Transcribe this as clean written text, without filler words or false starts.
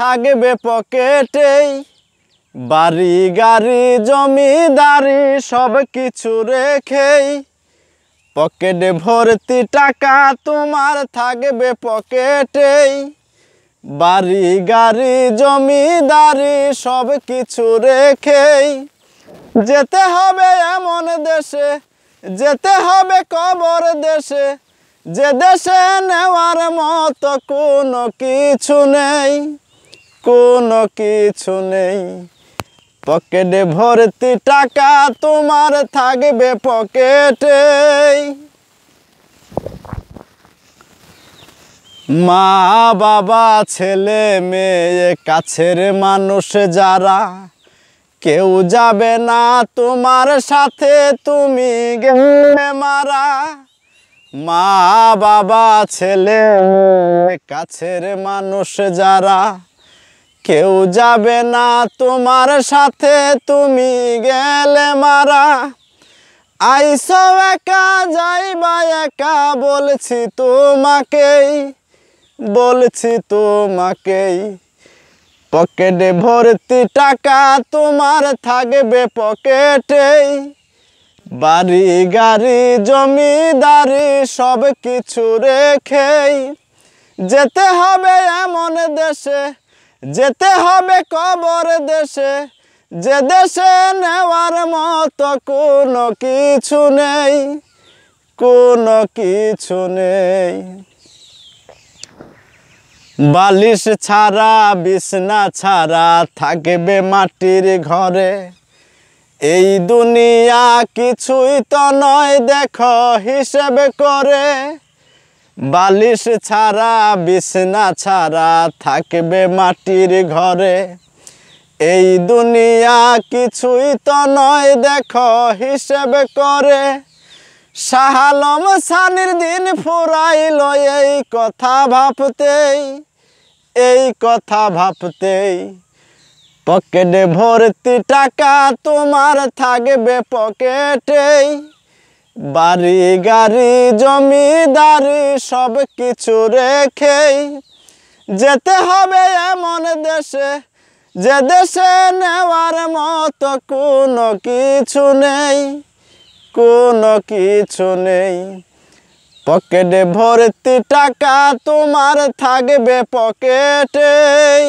থাকবে পকেটেই, বাড়ি গাড়ি জমিদারি সব কিছু রেখেই। পকেটে ভর্তি টাকা তোমার থাকবে পকেটেই, বাড়ি গাড়ি জমিদারি সব কিছু রেখেই। যেতে হবে এমন দেশে, যেতে হবে কবর দেশে, যে দেশে নেওয়ার মতো কোনো কিছু নেই, কোনো কিছু নেই। পকেটে ভর্তি টাকা তোমার থাকবে পকেটেই। মা বাবা ছেলে মেয়ে কাছের মানুষ যারা, কেউ যাবে না তোমার সাথে তুমি গেলে মারা। মা বাবা ছেলে মেয়ে কাছের মানুষ যারা, কেউ যাবে না তোমার সাথে তুমি গেলে মারা। আইসো একা যাইবা একা বলছি তোমাকেই, বলছি তোমাকেই। পকেটে ভর্তি টাকা তোমার থাকবে পকেটেই, বাড়ি গাড়ি জমিদারি সব কিছু রেখেই। যেতে হবে এমন দেশে, যেতে হবে কবর দেশে, যে দেশে নেওয়ার মতো কোনো কিছু নেই, কোনো কিছু নেই। বালিশ ছাড়া বিছনা ছাড়া থাকবে মাটির ঘরে, এই দুনিয়া কিছুই তো নয় দেখো হিসেব করে। বালিশ ছাড়া বিছনা ছাড়া থাকবে মাটির ঘরে, এই দুনিয়া কিছুই তো নয় দেখো হিসেব করে। শাহ আলম সানির দিন ফুরাইল এই কথা ভাবতেই, এই কথা ভাবতেই। পকেটে ভর্তি টাকা তোমার থাকবে পকেটেই, বাড়ি গাড়ি জমিদারি সব কিছু রেখেই। যেতে হবে এমন দেশে, যে দেশে নেওয়ার মতো কোনো কিছু নেই, কোনো কিছু নেই। পকেটে ভর্তি টাকা তোমার থাকবে পকেটেই।